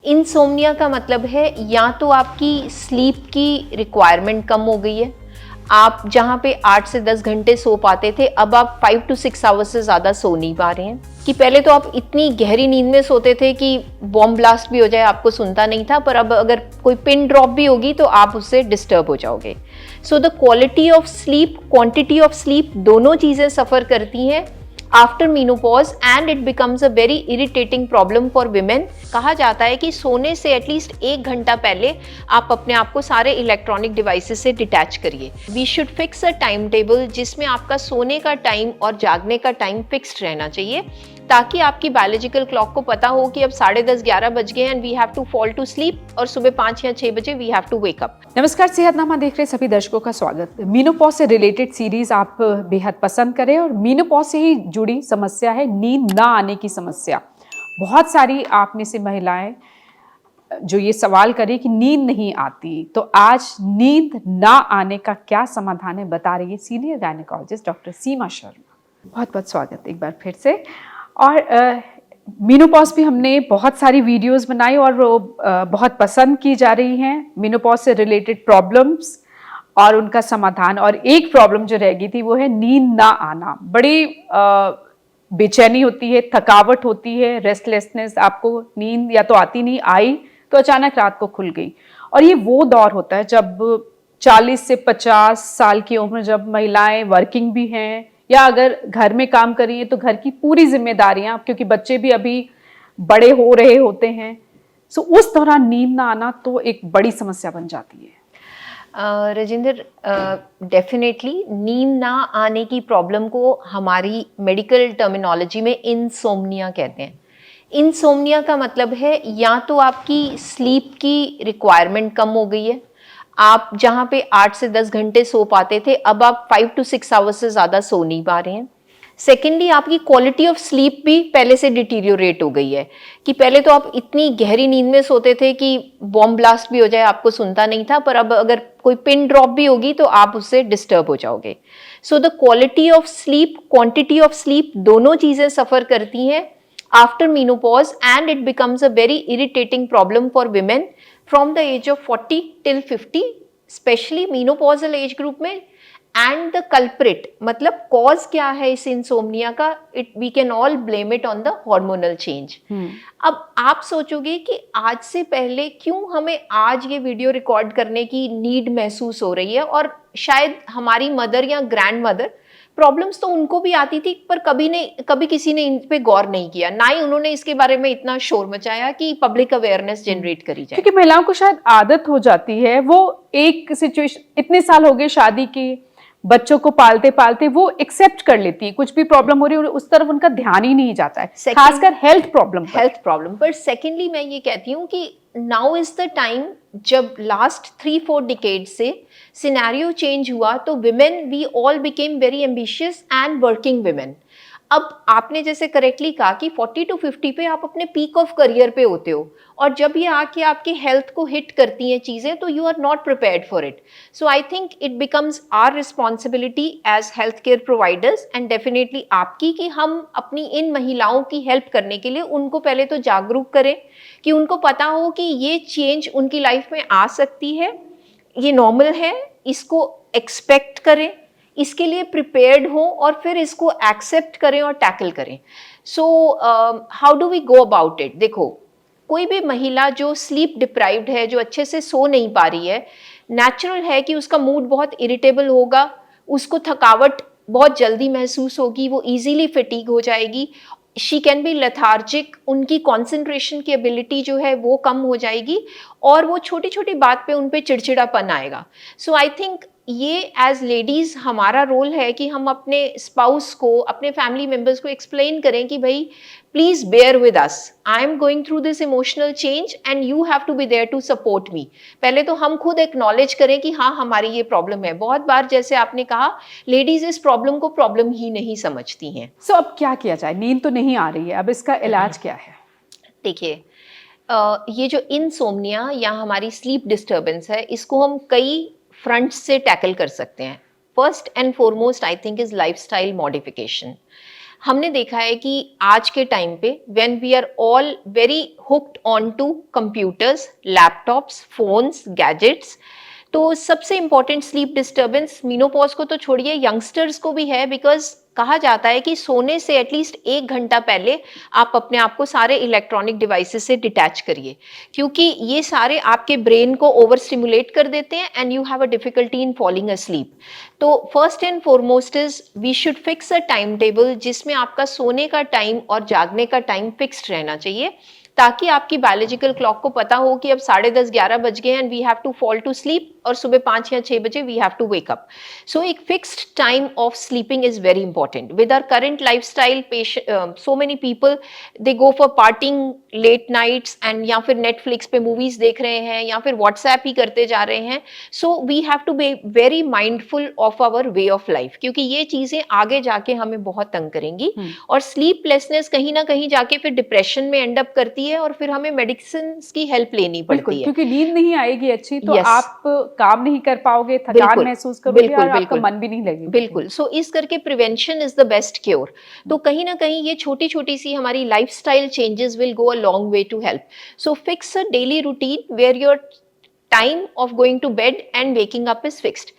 Insomnia का मतलब है या तो आपकी स्लीप की रिक्वायरमेंट कम हो गई है, आप जहाँ पे 8 से 10 घंटे सो पाते थे अब आप 5 to 6 आवर्स से ज़्यादा सो नहीं पा रहे हैं। कि पहले तो आप इतनी गहरी नींद में सोते थे कि बॉम्ब ब्लास्ट भी हो जाए आपको सुनता नहीं था, पर अब अगर कोई पिन ड्रॉप भी होगी तो आप उससे डिस्टर्ब हो जाओगे। So the quality of sleep, quantity of sleep, दोनों चीज़ें सफ़र करती हैं after menopause and it becomes a very irritating problem for women. कहा जाता है कि सोने से एटलीस्ट 1 घंटा पहले आप अपने आप को सारे इलेक्ट्रॉनिक डिवाइसेस से डिटैच करिए। We should fix a time table जिसमें आपका सोने का टाइम और जागने का टाइम फिक्स्ड रहना चाहिए, ताकि आपकी बायोलॉजिकल क्लॉक को पता हो कि अब 10:30-11 बज गए and we have to fall to sleep, और सुबह 5 या 6 बजे we have to wake up. नमस्कार, सेहतनामा देख रहे सभी दर्शकों का स्वागत। मीनोपॉज से रिलेटेड सीरीज आप बेहद पसंद करें और मीनोपॉज से ही जुड़ी समस्या है नींद ना आने की समस्या। बहुत सारी आप में से महिलाएं जो ये सवाल करें कि नींद नहीं आती, तो आज नींद ना आने का क्या समाधान है बता रही है सीनियर गायनेकोलॉजिस्ट डॉक्टर सीमा शर्मा। बहुत बहुत स्वागत एक बार फिर से। और मीनोपॉज भी हमने बहुत सारी वीडियोस बनाई और वो बहुत पसंद की जा रही हैं। मीनोपॉज से रिलेटेड प्रॉब्लम्स और उनका समाधान। और एक प्रॉब्लम जो रह गई थी वो है नींद ना आना। बड़ी बेचैनी होती है, थकावट होती है, रेस्टलेसनेस, आपको नींद या तो आती नहीं, आई तो अचानक रात को खुल गई। और ये वो दौर होता है जब 40 से 50 साल की उम्र, जब महिलाएं वर्किंग भी हैं या अगर घर में काम कर रही है तो घर की पूरी जिम्मेदारियां, क्योंकि बच्चे भी अभी बड़े हो रहे होते हैं। सो उस दौरान नींद ना आना तो एक बड़ी समस्या बन जाती है। राजेंद्र, डेफिनेटली नींद ना आने की प्रॉब्लम को हमारी मेडिकल टर्मिनोलॉजी में इंसोम्निया कहते हैं। इंसोम्निया का मतलब है या तो आपकी स्लीप की रिक्वायरमेंट कम हो गई है, आप जहाँ पे 8 से 10 घंटे सो पाते थे अब आप 5 to 6 आवर्स से ज़्यादा सो नहीं पा रहे हैं। सेकेंडली, आपकी क्वालिटी ऑफ स्लीप भी पहले से डिटीरियोरेट हो गई है। कि पहले तो आप इतनी गहरी नींद में सोते थे कि बॉम्ब ब्लास्ट भी हो जाए आपको सुनता नहीं था, पर अब अगर कोई पिन ड्रॉप भी होगी तो आप उससे डिस्टर्ब हो जाओगे। So the quality of sleep, quantity of sleep, दोनों चीज़ें सफ़र करती हैं after menopause and it becomes a very irritating problem for women from the age of 40 till 50, especially menopausal age group में। एंड द कल्प्रिट, मतलब cause क्या है इस insomnia का, it we can all blame it on the hormonal change. अब आप सोचोगे कि आज से पहले क्यों हमें आज ये वीडियो रिकॉर्ड करने की नीड महसूस हो रही है, और शायद हमारी मदर या ग्रैंड मदर प्रॉब्लम्स तो उनको भी आती थी, पर कभी किसी ने इन पे गौर नहीं किया, ना ही उन्होंने इसके बारे में इतना शोर मचाया कि पब्लिक अवेयरनेस जनरेट करी जाए। क्योंकि महिलाओं को शायद आदत हो जाती है, वो एक सिचुएशन, इतने साल हो गए शादी की, बच्चों को पालते पालते वो एक्सेप्ट कर लेती है, कुछ भी प्रॉब्लम हो रही है उस तरफ उनका ध्यान ही नहीं जाता है, खासकर हेल्थ प्रॉब्लम पर। सेकेंडली मैं ये कहती हूँ कि नाउ इज द टाइम, जब लास्ट 3-4 डिकेड से सिनेरियो चेंज हुआ तो women, we all became very ambitious and working women. अब आपने जैसे करेक्टली कहा कि 40 to 50 पे आप अपने पीक ऑफ करियर पे होते हो, और जब ये आके आपके हेल्थ को हिट करती हैं चीज़ें तो you are not prepared for it. So I think it becomes our responsibility as health care providers and definitely आपकी, कि हम अपनी इन महिलाओं की हेल्प करने के लिए उनको पहले तो जागरूक करें, कि उनको पता हो कि ये चेंज उनकी लाइफ में आ सकती है, ये नॉर्मल है, इसको एक्सपेक्ट करें, इसके लिए प्रिपेयर्ड हो और फिर इसको एक्सेप्ट करें और टैकल करें। So how do we go about it? देखो, कोई भी महिला जो स्लीप डिप्राइव्ड है, जो अच्छे से सो नहीं पा रही है, नेचुरल है कि उसका मूड बहुत इरिटेबल होगा, उसको थकावट बहुत जल्दी महसूस होगी, वो इजीली फटीग हो जाएगी, शी कैन बी लेथार्जिक, उनकी कॉन्सेंट्रेशन की एबिलिटी जो है वो कम हो जाएगी, और वो छोटी छोटी बात पे उन पे चिड़चिड़ापन आएगा। सो आई थिंक ये एज लेडीज़ हमारा रोल है कि हम अपने स्पाउस को, अपने फैमिली मेम्बर्स को एक्सप्लेन करें कि भाई please bear with us, I am going through this emotional change and you have to be there to support me. पहले तो हम खुद एक्नॉलेज करें कि हाँ, हमारी ये प्रॉब्लम है। बहुत बार जैसे आपने कहा, लेडीज़ इस प्रॉब्लम को प्रॉब्लम ही नहीं समझती हैं। सो अब क्या किया जाए? नींद तो नहीं आ रही है, अब इसका इलाज क्या है? देखिए, ये जो इंसोम्निया या हमारी स्लीप डिस्टर्बेंस है, इसको हम कई फ्रंट से टैकल कर सकते हैं। First and foremost I think is lifestyle modification. हमने देखा है कि आज के टाइम पे when we are all very hooked on to computers, laptops, phones, gadgets, तो सबसे इंपॉर्टेंट स्लीप डिस्टर्बेंस मेनोपॉज को तो छोड़िए, यंगस्टर्स को भी है, बिकॉज कहा जाता है कि सोने से एटलीस्ट 1 घंटा पहले आप अपने आप को सारे इलेक्ट्रॉनिक डिवाइसेस से डिटैच करिए, क्योंकि ये सारे आपके ब्रेन को ओवर स्टिमुलेट कर देते हैं and you have a difficulty in falling asleep. तो first and foremost is we should fix a time table जिसमें आपका सोने का टाइम और जागने का टाइम फिक्स्ड रहना चाहिए, ताकि आपकी बायोलॉजिकल क्लॉक को पता हो कि अब 10:30 11 बज गए and we have to fall to sleep, और सुबह 5 या 6 बजे we have to wake up. So एक fixed time of sleeping is very important. With our current lifestyle, so many people they go for partying late nights and या फिर Netflix पे movies देख रहे हैं या फिर व्हाट्सएप ही करते जा रहे हैं। So we have to be very mindful of our way of life, क्योंकि ये चीजें आगे जाके हमें बहुत तंग करेंगी और स्लीपलेसनेस कहीं ना कहीं जाके फिर डिप्रेशन में एंड अप करती है और फिर हमें मेडिसिन की हेल्प लेनी बिल्कुल, पड़ती है। क्योंकि नींद नहीं आएगी अच्छी तो Yes. आप काम नहीं कर पाओगे, थकान बिल्कुल, महसूस करोगे बिल्कुल, और आपका बिल्कुल, मन भी नहीं लगेगा। बिल्कुल। सो इस करके prevention is the best cure. तो कहीं ना कहीं ये छोटी छोटी सी हमारी lifestyle changes will go a long way to help. So fix a daily routine where your time of going to bed and waking up is fixed.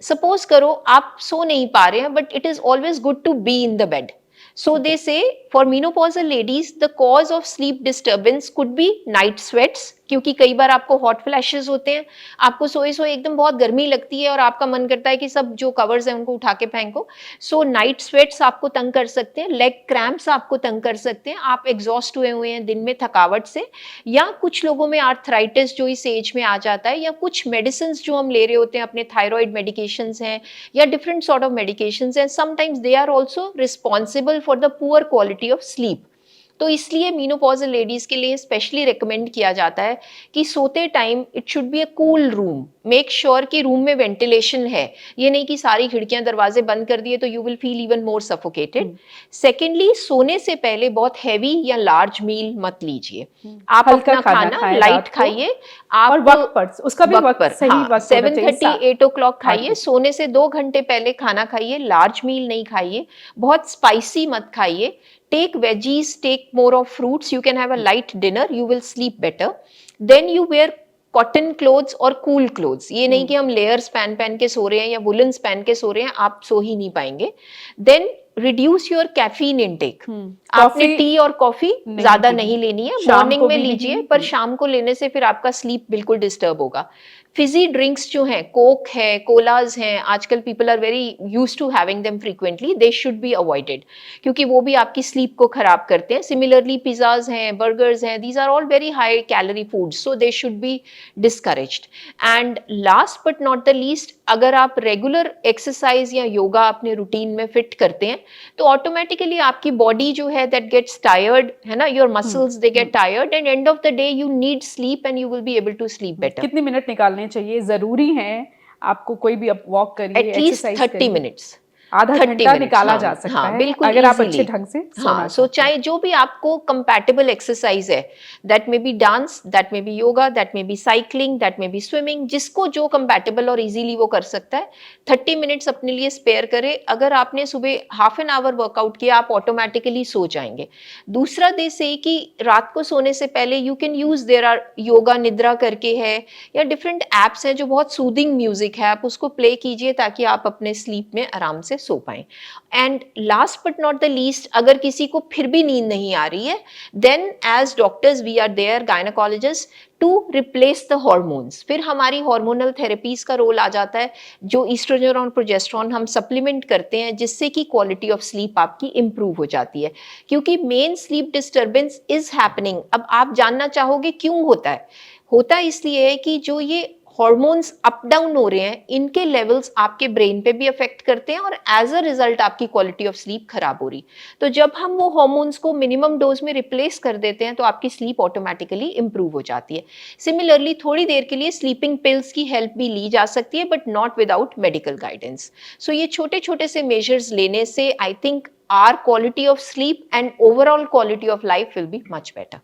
Suppose करो आप सो नहीं पा रहे हैं, but it is always good to be in the bed. So they say for menopausal ladies, the cause of sleep disturbance could be night sweats, क्योंकि कई बार आपको हॉट फ्लैशेस होते हैं, आपको सोए सोए एकदम बहुत गर्मी लगती है और आपका मन करता है कि सब जो कवर्स हैं उनको उठा के फेंको। सो नाइट स्वेट्स आपको तंग कर सकते हैं, लेग क्रैम्प्स आपको तंग कर सकते हैं, आप एग्जॉस्ट हुए हुए हैं दिन में थकावट से, या कुछ लोगों में आर्थराइटिस जो इस एज में आ जाता है, या कुछ मेडिसिन जो हम ले रहे होते हैं, अपने थायराइड मेडिकेशंस हैं या डिफरेंट सॉर्ट ऑफ मेडिकेशंस हैं, sometimes they are also responsible for the poor quality of sleep. तो इसलिए मेनोपॉजल लेडीज के लिए स्पेशली रिकमेंड किया जाता है कि सोते time it should be a cool room. Make sure कि रूम में वेंटिलेशन है, ये नहीं कि सारी खिड़कियां दरवाजे बंद कर दिए तो you will feel even more suffocated. Secondly, सोने से पहले बहुत हैवी या लार्ज मील मत लीजिए। आप हल्का अपना खाना खाना खाएं लाइट रात को, खाइए। आप और वक्त पर, उसका भी वक्त सही हाँ, वक्त होना चाहिए, 7:30 8 o'clock हाँ खाइए। जी। सोने से 2 घंटे पहले खाना खाइए, लार्ज मील नहीं खाइए, बहुत स्पाइसी मत खाइए। Take veggies, take more of fruits. You can have a light dinner. You will sleep better. Then you wear cotton clothes और कूल क्लोथ्स। ये नहीं कि हम लेयर्स पहन के सो रहे हैं या वुलन्स पहन के सो रहे हैं, आप सो ही नहीं पाएंगे। Then reduce your caffeine intake. आपने टी और कॉफी ज्यादा नहीं लेनी है, मॉर्निंग में लीजिए, पर शाम को लेने से फिर आपका स्लीप बिल्कुल डिस्टर्ब होगा। फिजी ड्रिंक्स जो हैं, कोक है, कोलाज हैं, आजकल people are very used to having them frequently, they should be avoided, क्योंकि वो भी आपकी स्लीप को खराब करते हैं। सिमिलरली पिज्जाज हैं, बर्गर्स हैं, these are all very high calorie foods, so they should be discouraged. And last but not the least, अगर आप रेगुलर एक्सरसाइज या योगा अपने रूटीन में फिट करते हैं तो ऑटोमेटिकली आपकी बॉडी जो है दैट गेट्स टायर्ड, है ना, your muscles they get tired, and end of the day you need sleep and you will be able to sleep better. कितने मिनट निकालने चाहिए, जरूरी है आपको? कोई भी आप वॉक करिए, एटलीस्ट 30 मिनट्स, आधा घंटा निकाला जा सकता है, बिल्कुल अगर आप easily। अच्छे ढंग से सोना हाँ, सो चाहे जो भी आपको कंपैटिबल एक्सरसाइज है, दैट में बी डांस, दैट में बी योगा, दैट में बी साइकिलिंग, दैट में बी स्विमिंग, जिसको जो कंपैटिबल और इजीली वो कर सकता है, 30 मिनट्स अपने लिए स्पेयर करे। अगर आपने सुबह हाफ एन आवर वर्कआउट किया, आप ऑटोमेटिकली सो जाएंगे। दूसरा देश है कि रात को सोने से पहले you can use, there are yoga nidra करके है, या डिफरेंट एप्स हैं जो बहुत सूदिंग म्यूजिक है, आप उसको प्ले कीजिए ताकि आप अपने स्लीप में आराम से सो पाएं। And last but not the least, अगर किसी को फिर भी नींद नहीं आ रही है, then as doctors we are there, gynaecologist, to replace the hormones. फिर हमारी हार्मोनल थेरेपीज का रोल आ जाता है, जो ईस्ट्रोजन और प्रोजेस्टेरॉन हम सप्लीमेंट करते हैं, जिससे कि क्वालिटी ऑफ स्लीप आपकी इंप्रूव हो जाती है। क्योंकि main sleep disturbance is happening. अब आप जानना चाहोगे क्यों होता है? होता इसलिए है कि जो ये हॉर्मोन्स अप डाउन हो रहे हैं, इनके लेवल्स आपके ब्रेन पे भी अफेक्ट करते हैं और एज अ रिजल्ट आपकी क्वालिटी ऑफ स्लीप खराब हो रही। तो जब हम वो हॉर्मोन्स को मिनिमम डोज में रिप्लेस कर देते हैं तो आपकी स्लीप ऑटोमेटिकली इंप्रूव हो जाती है। सिमिलरली थोड़ी देर के लिए स्लीपिंग पिल्स की हेल्प भी ली जा सकती है, but not without medical guidance. So ये छोटे छोटे से मेजर्स लेने से I think our quality of sleep and overall quality of life will be much better.